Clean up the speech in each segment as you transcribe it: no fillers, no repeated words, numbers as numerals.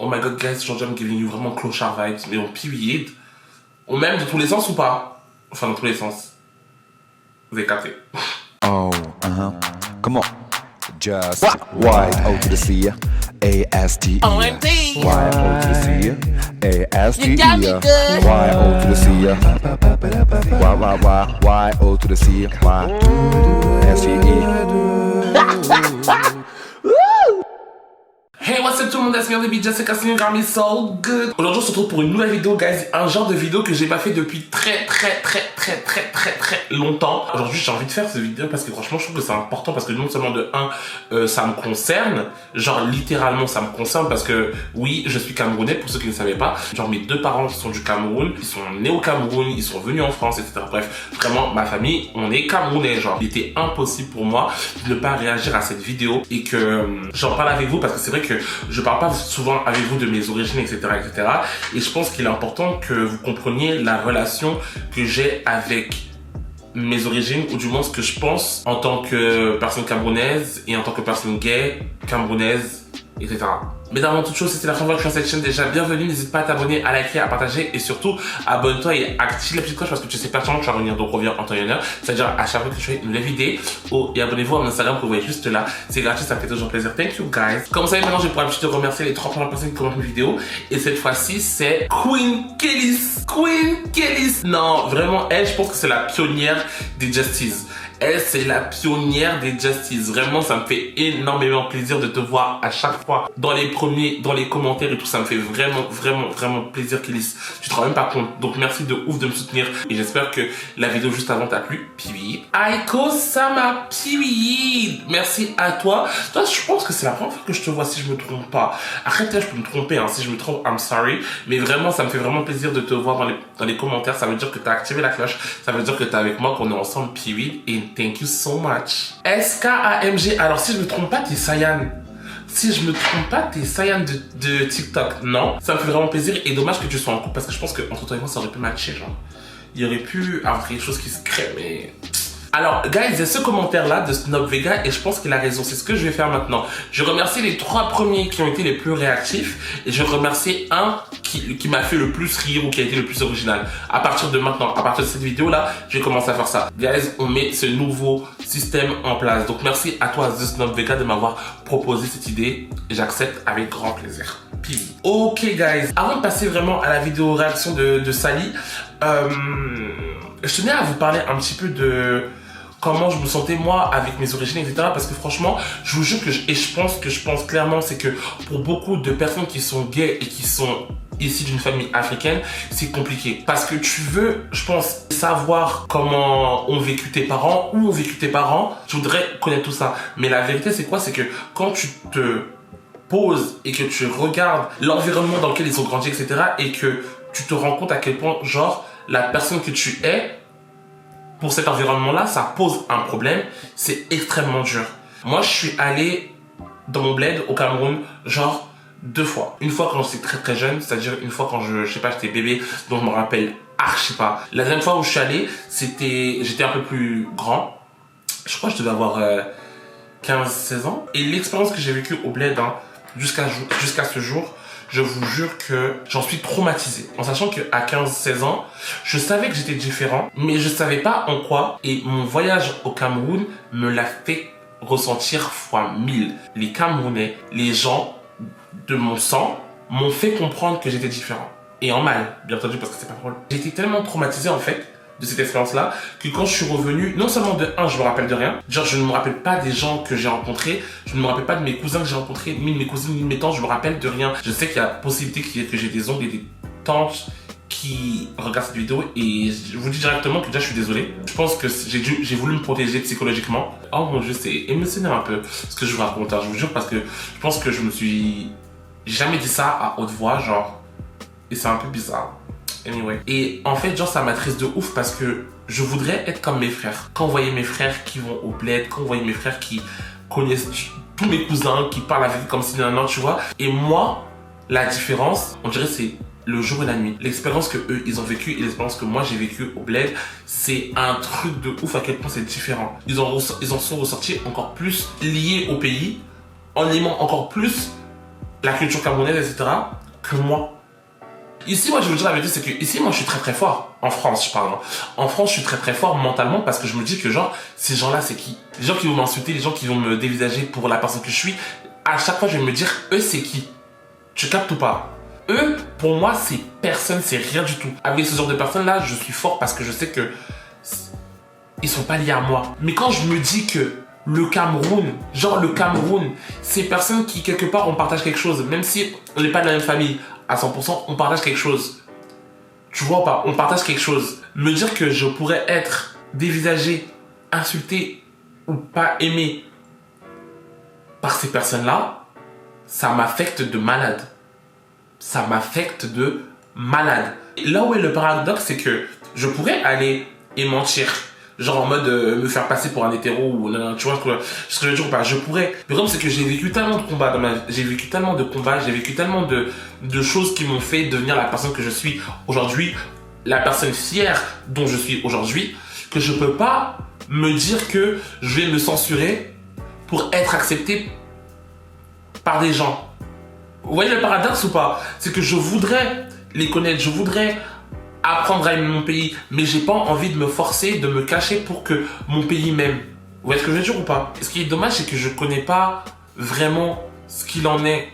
Oh my god, guys, aujourd'hui, I'm giving you vraiment clochard vibes, mais on period. On m'aime de tous les sens ou pas? Enfin, dans tous les sens. Vous avez capté. Oh, come on. Just Y-O to the C, A-S-T-E. OMG. Y-O to the C, A-S-T-E. You got me good. Y-O to the C, Y-O to the C, Y-S-T-E. Hey, what's up tout le monde, c'est Baby Jess, c'est Cassine Garmi, so good. Aujourd'hui, on se retrouve pour une nouvelle vidéo, guys. Un genre de vidéo que j'ai pas fait depuis très longtemps. Aujourd'hui, j'ai envie de faire cette vidéo parce que franchement, je trouve que c'est important parce que non seulement de ça me concerne, genre littéralement ça me concerne parce que oui, je suis camerounais pour ceux qui ne savaient pas. Genre mes deux parents qui sont du Cameroun, ils sont nés au Cameroun, ils sont venus en France, etc. Bref, vraiment, ma famille, on est camerounais, genre. Il était impossible pour moi de ne pas réagir à cette vidéo et que j'en parle avec vous parce que c'est vrai que je parle pas souvent avec vous de mes origines, etc., etc. Et je pense qu'il est important que vous compreniez la relation que j'ai avec mes origines, ou du moins ce que je pense en tant que personne camerounaise et en tant que personne gay, camerounaise, etc. Mais avant toute chose, si c'est la première fois que je suis sur cette chaîne, déjà bienvenue, n'hésite pas à t'abonner, à liker, à partager et surtout abonne-toi et active la petite cloche parce que tu sais pas quand tu vas revenir, donc reviens en temps et en heure. C'est-à-dire à chaque fois que je fais une nouvelle vidéo. Oh, et abonnez-vous à mon Instagram que vous voyez juste là. C'est gratuit, ça me fait toujours plaisir. Thank you guys. Comme vous savez, maintenant je vais pour l'habitude de remercier les 3 premières personnes qui commentent mes vidéos. Et cette fois-ci, c'est Queen Kellis. Queen Kellis. Non, vraiment, elle, je pense que c'est la pionnière des Justice. Elle, c'est la pionnière des Justice. Vraiment, ça me fait énormément plaisir de te voir à chaque fois dans les commentaires et tout. Ça me fait vraiment plaisir, Kellis. Tu te rends même pas compte. Donc, merci de ouf de me soutenir. Et j'espère que la vidéo juste avant t'a plu. Piwi. Aiko Sama Piwi. Merci à toi. Toi, je pense que c'est la première fois que je te vois si je me trompe pas. Après, peut-être je peux me tromper. Hein. Si je me trompe, I'm sorry. Mais vraiment, ça me fait vraiment plaisir de te voir dans les commentaires. Ça veut dire que t'as activé la cloche. Ça veut dire que t'es avec moi, qu'on est ensemble, Piwi. Et thank you so much. SKAMG. Alors, si je me trompe pas, t'es Sayan. Si je me trompe pas, t'es Sayan de TikTok. Non, ça me fait vraiment plaisir. Et dommage que tu sois en couple parce que je pense que entre toi et moi, ça aurait pu matcher. Genre, il y aurait pu avoir quelque chose qui se crée, mais. Alors, guys, il y a ce commentaire-là de Snob Vega et je pense qu'il a raison. C'est ce que je vais faire maintenant. Je remercie les 3 premiers qui ont été les plus réactifs et je remercie un qui m'a fait le plus rire ou qui a été le plus original. À partir de maintenant, à partir de cette vidéo-là, je vais commencer à faire ça. Guys, on met ce nouveau système en place. Donc, merci à toi, The Snob Vega, de m'avoir proposé cette idée. J'accepte avec grand plaisir. Puis, ok, guys. Avant de passer vraiment à la vidéo réaction de Sally, je tenais à vous parler un petit peu de comment je me sentais moi avec mes origines, etc. Parce que franchement, je vous jure que je pense clairement, c'est que pour beaucoup de personnes qui sont gays et qui sont issues d'une famille africaine, c'est compliqué. Parce que tu veux, je pense, savoir comment ont vécu tes parents, où ont vécu tes parents. Tu voudrais connaître tout ça. Mais la vérité, c'est quoi? C'est que quand tu te poses et que tu regardes l'environnement dans lequel ils ont grandi, etc. et que tu te rends compte à quel point, genre, la personne que tu es, pour cet environnement-là, ça pose un problème. C'est extrêmement dur. Moi, je suis allé dans mon bled au Cameroun, genre 2 fois. Une fois quand j'étais très jeune, c'est-à-dire une fois quand je sais pas, j'étais bébé, donc je me rappelle archi pas. La deuxième fois où je suis allé, j'étais un peu plus grand. Je crois que je devais avoir 15-16 ans. Et l'expérience que j'ai vécue au bled, hein, jusqu'à ce jour, je vous jure que j'en suis traumatisé. En sachant qu'à 15-16 ans, je savais que j'étais différent, mais je savais pas en quoi. Et mon voyage au Cameroun me l'a fait ressentir fois 1000. Les Camerounais, les gens de mon sang, m'ont fait comprendre que j'étais différent. Et en mal, bien entendu, parce que c'est pas drôle. J'ai été tellement traumatisé, en fait, de cette expérience-là, que quand je suis revenu, non seulement de je me rappelle de rien, genre je ne me rappelle pas des gens que j'ai rencontrés, je ne me rappelle pas de mes cousins que j'ai rencontrés, ni de mes cousines, ni de mes tantes, je me rappelle de rien. Je sais qu'il y a possibilité que j'ai des oncles et des tantes qui regardent cette vidéo et je vous dis directement que déjà je suis désolé. Je pense que j'ai voulu me protéger psychologiquement. Oh mon dieu, c'est émotionnel un peu ce que je vous raconte, hein, je vous jure, parce que je pense que j'ai jamais dit ça à haute voix, genre, et c'est un peu bizarre. Anyway. Et en fait, genre, ça m'attriste de ouf parce que je voudrais être comme mes frères. Quand vous voyez mes frères qui vont au bled, quand vous voyez mes frères qui connaissent tous mes cousins, qui parlent avec comme si d'un an, tu vois. Et moi, la différence, on dirait, c'est le jour et la nuit. L'expérience que eux, ils ont vécue et l'expérience que moi, j'ai vécue au bled, c'est un truc de ouf à quel point c'est différent. Ils en sont ressortis encore plus liés au pays, en aimant encore plus la culture camerounaise, etc., que moi. Ici, moi, je veux dire la vérité, c'est que ici, moi, je suis très très fort. En France, je parle. Hein. En France, je suis très très fort mentalement parce que je me dis que, genre, ces gens-là, c'est qui? Les gens qui vont m'insulter, les gens qui vont me dévisager pour la personne que je suis, à chaque fois, je vais me dire, eux, c'est qui? Tu captes ou pas? Eux, pour moi, c'est personne, c'est rien du tout. Avec ce genre de personnes-là, je suis fort parce que je sais que ils sont pas liés à moi. Mais quand je me dis que le Cameroun, genre le Cameroun, ces personnes qui, quelque part, on partage quelque chose, même si on n'est pas de la même famille, à 100%, on partage quelque chose. Tu vois pas, on partage quelque chose. Me dire que je pourrais être dévisagé, insulté ou pas aimé par ces personnes-là, ça m'affecte de malade. Ça m'affecte de malade. Et là où est le paradoxe, c'est que je pourrais aller et mentir. Genre en mode me faire passer pour un hétéro ou non, tu vois ce que je veux dire ou pas, je pourrais. Le problème c'est que j'ai vécu tellement de combats dans ma vie, j'ai vécu tellement de combats, j'ai vécu tellement de choses qui m'ont fait devenir la personne que je suis aujourd'hui, la personne fière dont je suis aujourd'hui, que je peux pas me dire que je vais me censurer pour être accepté par des gens. Vous voyez le paradoxe ou pas? C'est que je voudrais les connaître, je voudrais apprendre à aimer mon pays, mais j'ai pas envie de me forcer, de me cacher pour que mon pays m'aime. Vous voyez ce que je veux dire ou pas? Ce qui est dommage, c'est que je connais pas vraiment ce qu'il en est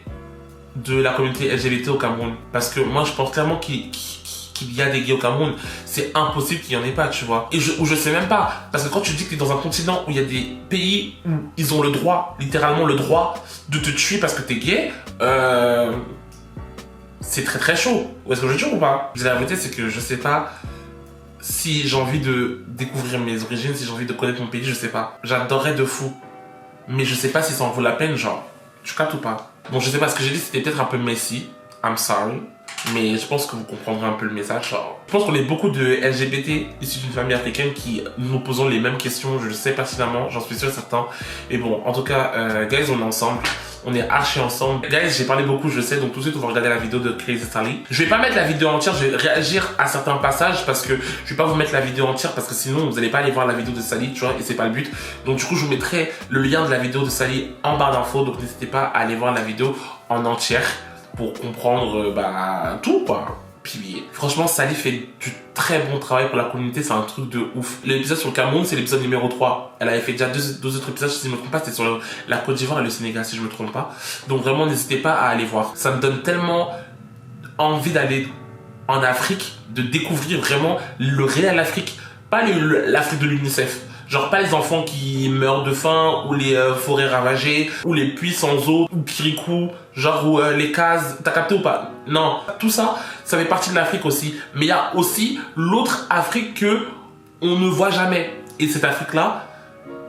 de la communauté LGBT au Cameroun. Parce que moi, je pense clairement qu'il y a des gays au Cameroun. C'est impossible qu'il y en ait pas, tu vois. Et je sais même pas. Parce que quand tu dis que tu es dans un continent où il y a des pays où ils ont le droit, littéralement le droit, de te tuer parce que t'es gay, c'est très très chaud. Est-ce que je veux dire ou pas? La vérité, c'est que je sais pas si j'ai envie de découvrir mes origines, si j'ai envie de connaître mon pays, je sais pas. J'adorerais de fou. Mais je sais pas si ça en vaut la peine, genre. Tu captes ou pas? Bon, je sais pas, ce que j'ai dit, c'était peut-être un peu messy. I'm sorry. Mais je pense que vous comprendrez un peu le message. Genre. Je pense qu'on est beaucoup de LGBT issus d'une famille africaine qui nous posons les mêmes questions, je le sais pertinemment, j'en suis sûr et certain. Mais bon, en tout cas, guys, on est ensemble. On est archi ensemble. Guys, j'ai parlé beaucoup, je sais, donc tout de suite, on va regarder la vidéo de Crazy Sally. Je vais pas mettre la vidéo entière, je vais réagir à certains passages parce que je vais pas vous mettre la vidéo entière parce que sinon, vous allez pas aller voir la vidéo de Sally, tu vois, et c'est pas le but. Donc du coup, je vous mettrai le lien de la vidéo de Sally en barre d'infos, donc n'hésitez pas à aller voir la vidéo en entière pour comprendre, tout, quoi. Puis, franchement, Sally fait du très bon travail pour la communauté, c'est un truc de ouf. L'épisode sur le Cameroun, c'est l'épisode numéro 3. Elle avait fait déjà deux autres épisodes, si je ne me trompe pas, c'était sur la Côte d'Ivoire et le Sénégal, si je ne me trompe pas. Donc vraiment, n'hésitez pas à aller voir. Ça me donne tellement envie d'aller en Afrique, de découvrir vraiment le réel Afrique, pas l'Afrique de l'UNICEF. Genre pas les enfants qui meurent de faim, ou les forêts ravagées, ou les puits sans eau, ou Kirikou, genre ou les cases, t'as capté ou pas? Non, tout ça, ça fait partie de l'Afrique aussi. Mais il y a aussi l'autre Afrique que on ne voit jamais. Et cette Afrique-là,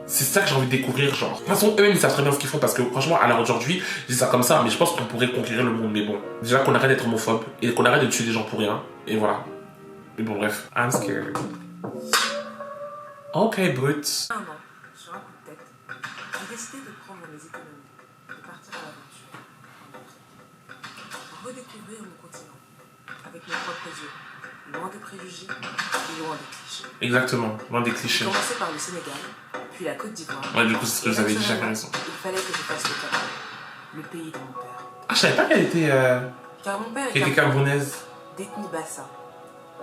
c'est ça que j'ai envie de découvrir, genre. De toute façon, eux-mêmes, ils savent très bien ce qu'ils font, parce que franchement, à l'heure d'aujourd'hui, je dis ça comme ça, mais je pense qu'on pourrait conquérir le monde. Mais bon, déjà qu'on arrête d'être homophobe, et qu'on arrête de tuer des gens pour rien, et voilà. Mais bon, bref, I'm scared. Ok, brut. Un an, sur un coup de tête, j'ai décidé de prendre mes économies, de partir à l'aventure, redécouvrir mon continent, avec mes propres yeux, loin des préjugés et loin des clichés. Exactement, loin des clichés. J'ai commencé par le Sénégal, puis la Côte d'Ivoire. Ouais, du coup, c'est ce que vous avez dit, chacun raison. Il fallait que je fasse le Cameroun, le pays de mon père. Ah, je savais pas qu'elle était, Car mon père qu'elle était camerounaise. d'ethnie Bassa.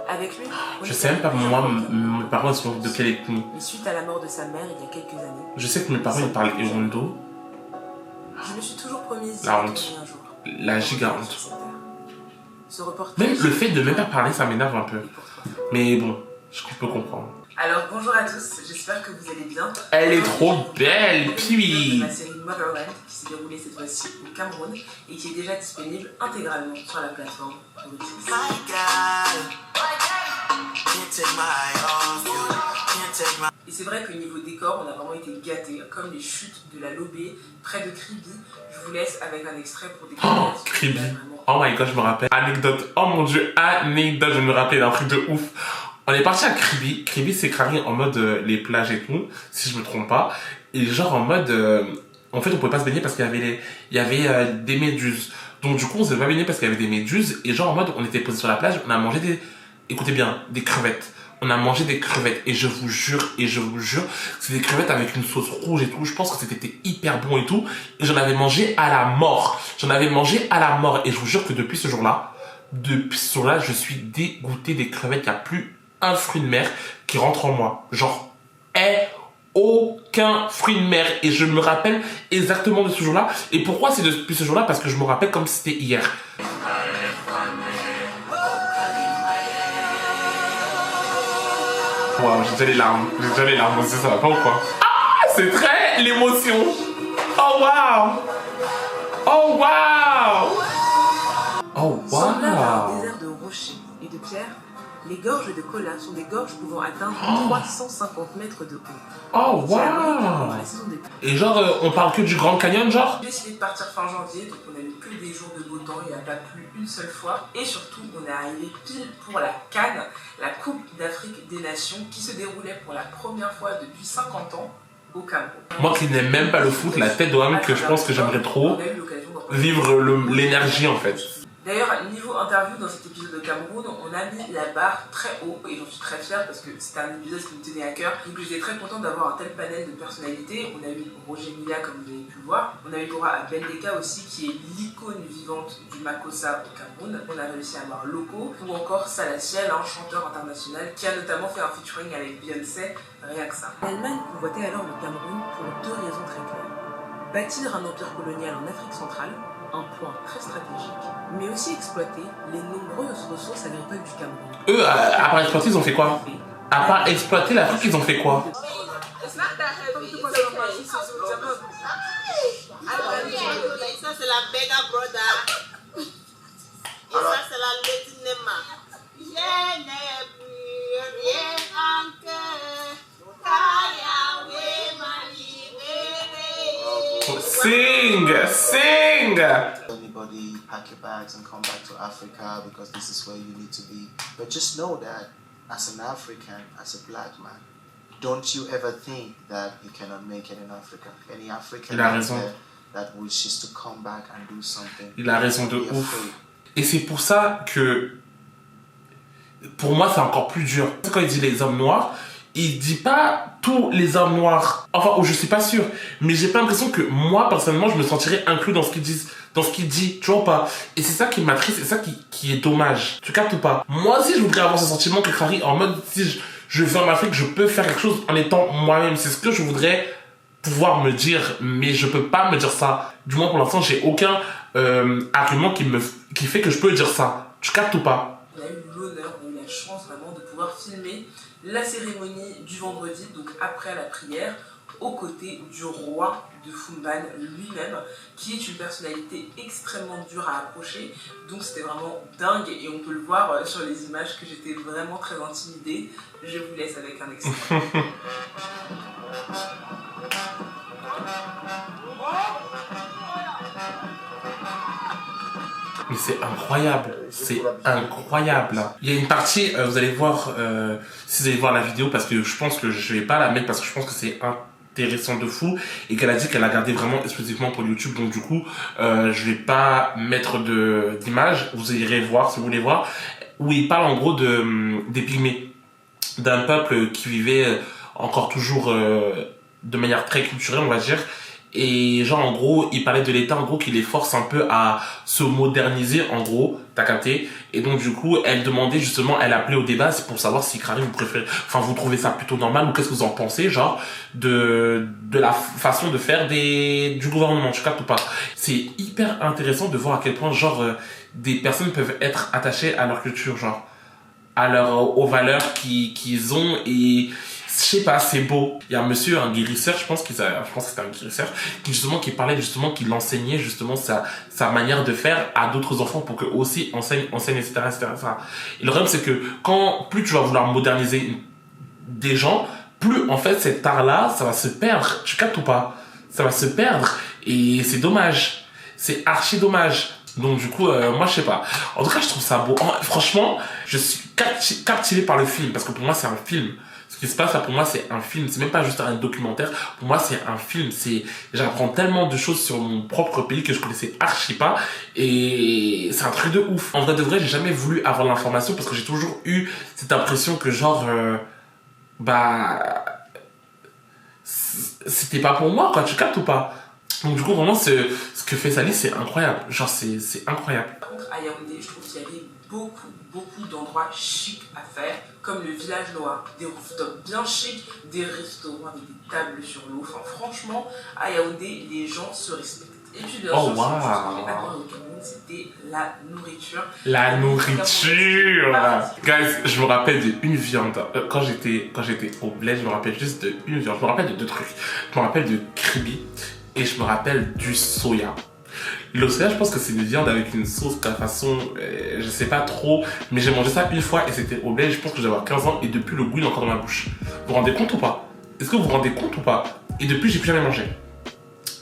Avec lui, Je sais même pas, moi, mes parents ils sont de quelle ethnie. Mais suite à la mort de sa mère il y a quelques années, Je sais que mes parents ils parlent Ewondo, je me suis toujours promise La de honte. retourner un jour. la giga honte. Sur cette terre. Ce reportage. Même le fait de même pas parler, ça m'énerve un peu. est pour toi. Mais bon, je peux comprendre. Alors bonjour à tous, j'espère que vous allez bien. Elle est trop belle, puis. La série Motherland qui s'est déroulée cette fois-ci au Cameroun et qui est déjà disponible intégralement sur la plateforme Rutis. Et c'est vrai que niveau décor, on a vraiment été gâtés, comme les chutes de la Lobé près de Kribi. Je vous laisse avec un extrait pour découvrir. Oh, Kribi. Oh my god, je me rappelle. Anecdote. Oh mon dieu, anecdote, je me rappelle d'un truc de ouf. On est parti à Kribi. Kribi, c'est carré en mode les plages et tout, si je me trompe pas. Et genre en mode. En fait, on pouvait pas se baigner parce qu'il y avait des méduses. Donc du coup, on s'est pas baigné parce qu'il y avait des méduses. Et genre en mode, on était posé sur la plage, on a mangé écoutez bien, des crevettes. on a mangé des crevettes. Et je vous jure, c'est des crevettes avec une sauce rouge et tout. Je pense que c'était hyper bon et tout. Et j'en avais mangé à la mort. Et je vous jure que depuis ce jour-là, je suis dégoûté des crevettes. Il n'y a plus un fruit de mer qui rentre en moi. Genre, aucun fruit de mer. Et je me rappelle exactement de ce jour-là. Et pourquoi c'est depuis ce jour-là? Parce que je me rappelle comme si c'était hier. Wow, j'ai déjà les larmes aussi, ça va pas ou quoi? Ah, c'est très l'émotion. Oh wow. Semblable à un désert de rochers et de pierres, les gorges de Kola sont des gorges pouvant atteindre 350 mètres de haut. Oh wow. Et genre, on parle que du Grand Canyon, genre? J'ai décidé de partir fin janvier, donc on a eu que des jours de beau temps, il n'y a pas plu une seule fois. Et surtout, on est arrivé pile pour la CAN, la Coupe d'Afrique des Nations, qui se déroulait pour la première fois depuis 50 ans au Cameroun. Moi qui n'aime même pas le foot, la tête d'homme que je pense que j'aimerais trop vivre l'énergie en fait. D'ailleurs, niveau interview dans cet épisode de Cameroun, on a mis la barre très haut et j'en suis très fière parce que c'était un épisode qui me tenait à cœur. Donc j'étais très contente d'avoir un tel panel de personnalités. On a eu Roger Milla comme vous avez pu le voir. On a eu droit à Ben Deka aussi qui est l'icône vivante du Makossa au Cameroun. On a réussi à avoir Loco ou encore Salah Ciel, un chanteur international qui a notamment fait un featuring avec Beyoncé, rien que ça. L'Allemagne convoitait alors le Cameroun pour deux raisons très claires. Bâtir un empire colonial en Afrique centrale, un point très stratégique, mais aussi exploiter les nombreuses ressources agricoles du Cameroun. Eux, à part exploiter, ils ont fait quoi? À part exploiter l'Afrique, ils ont fait quoi? Ça, c'est la Bega Brother. Et ça, c'est la Lady Nema. Je n'ai plus rien en cœur. Sing! Everybody pack your bags and come back to Africa because this is where you need to be. But just know that as an African, as a black man, don't you ever think that you cannot make it in Africa. Any African out there that wishes to come back and do something. Il a raison de ouf. Et c'est pour ça que, pour moi, c'est encore plus dur. Quand il dit les hommes noirs, il dit pas tous les hommes noirs. Enfin, je suis pas sûr. Mais j'ai pas l'impression que moi, personnellement, je me sentirais inclus dans ce qu'ils disent. Dans ce qu'il dit, tu vois pas. Et c'est ça qui m'attriste, c'est ça qui est dommage. Tu captes ou pas? Moi aussi, je voudrais avoir ce sentiment que Khari, en mode, si je vais en Afrique, je peux faire quelque chose en étant moi-même. C'est ce que je voudrais pouvoir me dire, mais je peux pas me dire ça. Du moins, pour l'instant, j'ai aucun argument qui fait que je peux dire ça. Tu captes ou pas? On a eu l'honneur, on a eu la chance vraiment de pouvoir filmer la cérémonie du vendredi, donc après la prière, aux côtés du roi de Fumban lui-même, qui est une personnalité extrêmement dure à approcher. Donc c'était vraiment dingue et on peut le voir sur les images que j'étais vraiment très intimidée. Je vous laisse avec un extrait. Mais c'est incroyable. Il y a une partie, vous allez voir, si vous allez voir la vidéo, parce que je pense que je vais pas la mettre, parce que je pense que c'est intéressant de fou, et qu'elle a dit qu'elle a gardé vraiment exclusivement pour YouTube, donc du coup, je vais pas mettre d'image, vous irez voir si vous voulez voir, où il parle en gros des Pygmées, d'un peuple qui vivait encore toujours de manière très culturelle, on va dire. Et genre en gros, il parlait de l'État en gros qui les force un peu à se moderniser en gros, t'as capté. Et donc du coup, elle demandait justement, elle appelait au débat, c'est pour savoir si Khari vous préférez, enfin vous trouvez ça plutôt normal ou qu'est-ce que vous en pensez, genre de la façon de faire du gouvernement, tu captes ou pas. C'est hyper intéressant de voir à quel point genre des personnes peuvent être attachées à leur culture, genre aux valeurs qu'ils ont, et je sais pas, c'est beau. Il y a un monsieur, un guérisseur, je pense que c'était un guérisseur, qui parlait justement, qui l'enseignait justement sa manière de faire à d'autres enfants pour qu'eux aussi enseignent, etc., etc. Et le problème, c'est que plus tu vas vouloir moderniser des gens, plus en fait cet art-là, ça va se perdre. Tu captes ou pas? Ça va se perdre. Et c'est dommage. C'est archi dommage. Donc du coup, moi je sais pas. En tout cas, je trouve ça beau. Franchement, je suis captivé par le film, parce que pour moi c'est un film. Ce qui se passe là pour moi c'est un film, c'est même pas juste un documentaire, pour moi c'est un film, j'apprends tellement de choses sur mon propre pays que je connaissais archi pas et c'est un truc de ouf. En vrai de vrai j'ai jamais voulu avoir l'information parce que j'ai toujours eu cette impression que genre c'était pas pour moi quoi, tu captes ou pas? Donc du coup vraiment ce que fait Sally c'est incroyable, genre c'est incroyable. Par contre à Yaoundé je trouve qu'il y avait beaucoup d'endroits chics à faire, comme le village noir, des rooftops bien chics, des restaurants avec des tables sur l'eau. Enfin, franchement, à Yaoundé, les gens se respectent. Et puis, bien sûr, ce que j'ai adoré au Cameroun, c'était la nourriture. La nourriture! Guys, je me rappelle d'une viande. Quand j'étais au bled, je me rappelle juste d'une viande. Je me rappelle de 2 trucs. Je me rappelle de kribi et je me rappelle du soya. Le soya, je pense que c'est une viande avec une sauce de façon, je sais pas trop, mais j'ai mangé ça une fois et c'était au bled, je pense que j'avais 15 ans et depuis le goût il est encore dans ma bouche. Vous vous rendez compte ou pas? Est-ce que vous vous rendez compte ou pas? Et depuis j'ai plus jamais mangé.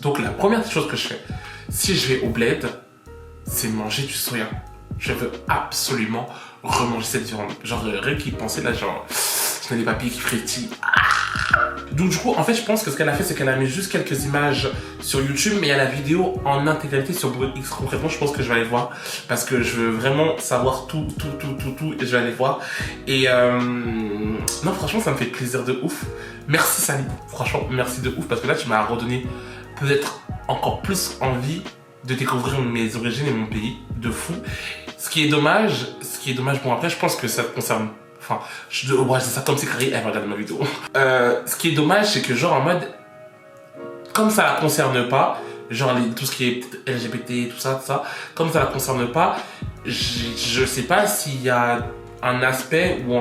Donc la première chose que je fais, si je vais au bled, c'est manger du soya. Je veux absolument remanger cette viande. Genre rien qu'y penser là, genre, je n'ai les papilles qui frétillent. Donc du coup, en fait, je pense que ce qu'elle a fait, c'est qu'elle a mis juste quelques images sur YouTube, mais il y a la vidéo en intégralité sur BrutX. Concrètement, je pense que je vais aller voir, parce que je veux vraiment savoir tout, et je vais aller voir. Et non, franchement, ça me fait plaisir de ouf. Merci Sally, franchement, merci de ouf, parce que là, tu m'as redonné peut-être encore plus envie de découvrir mes origines et mon pays, de fou. Ce qui est dommage, bon après, je pense que ça te concerne. Enfin, je dis ça comme si Carrie, elle va regarder ma vidéo. Ce qui est dommage, c'est que genre en mode, comme ça la concerne pas, genre tout ce qui est LGBT, tout ça, comme ça la concerne pas, je sais pas s'il y a un aspect ou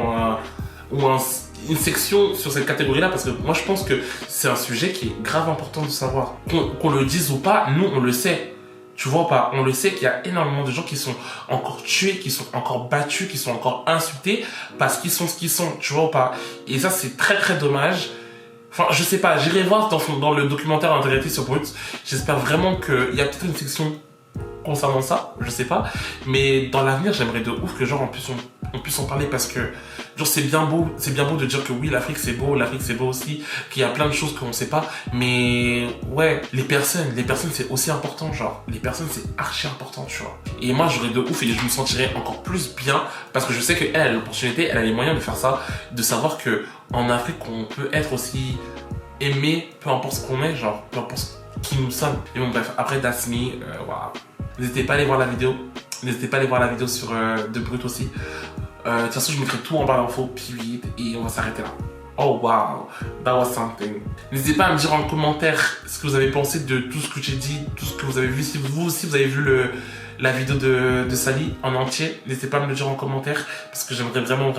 une section sur cette catégorie-là, parce que moi je pense que c'est un sujet qui est grave important de savoir. Qu'on le dise ou pas, nous on le sait. Tu vois pas, on le sait qu'il y a énormément de gens qui sont encore tués, qui sont encore battus, qui sont encore insultés parce qu'ils sont ce qu'ils sont, tu vois pas. Et ça c'est très dommage. Enfin, je sais pas, j'irai voir dans le documentaire en intégralité sur Brut. J'espère vraiment qu'il y a peut-être une section concernant ça, je sais pas. Mais dans l'avenir, j'aimerais de ouf que genre on puisse en parler parce que genre c'est bien beau de dire que oui, l'Afrique c'est beau aussi, qu'il y a plein de choses qu'on sait pas. Mais ouais, les personnes c'est aussi important, genre. Les personnes c'est archi important, tu vois. Et moi j'aurais de ouf et je me sentirais encore plus bien parce que je sais qu'elle a l'opportunité, elle a les moyens de faire ça, de savoir que en Afrique on peut être aussi aimé, peu importe ce qu'on est, genre, peu importe qui nous sommes. Et bon bref, après That's Me, voilà. N'hésitez pas à aller voir la vidéo. N'hésitez pas à aller voir la vidéo sur de Brut aussi. De toute façon, je mettrai tout en barre d'infos, puis et on va s'arrêter là. Oh wow, that was something. N'hésitez pas à me dire en commentaire ce que vous avez pensé de tout ce que j'ai dit, tout ce que vous avez vu. Si vous aussi vous avez vu la vidéo de Sally en entier, n'hésitez pas à me le dire en commentaire parce que j'aimerais vraiment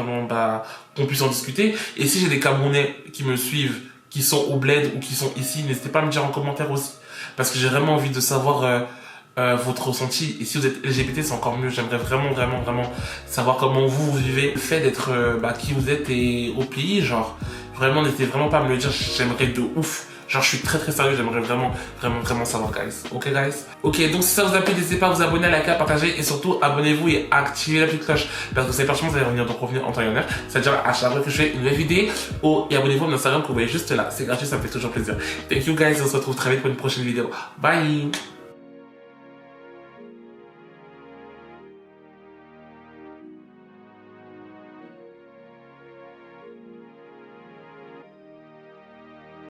qu'on puisse en discuter. Et si j'ai des Camerounais qui me suivent, qui sont au bled ou qui sont ici, n'hésitez pas à me dire en commentaire aussi parce que j'ai vraiment envie de savoir votre ressenti. Et si vous êtes LGBT, c'est encore mieux. J'aimerais vraiment savoir comment vous vivez le fait d'être qui vous êtes et au pays, genre vraiment n'hésitez vraiment pas à me le dire, j'aimerais de ouf. Genre je suis très sérieux, j'aimerais vraiment savoir guys. Ok guys. Ok, donc si ça vous a plu, n'hésitez pas à vous abonner, à liker, à partager et surtout abonnez-vous et activez la petite cloche parce que c'est franchement vous allez revenir en temps et en heure. C'est-à-dire à chaque fois que je fais une nouvelle vidéo. Et abonnez-vous à mon Instagram que vous voyez juste là. C'est gratuit, ça me fait toujours plaisir. Thank you guys, on se retrouve très vite pour une prochaine vidéo. Bye.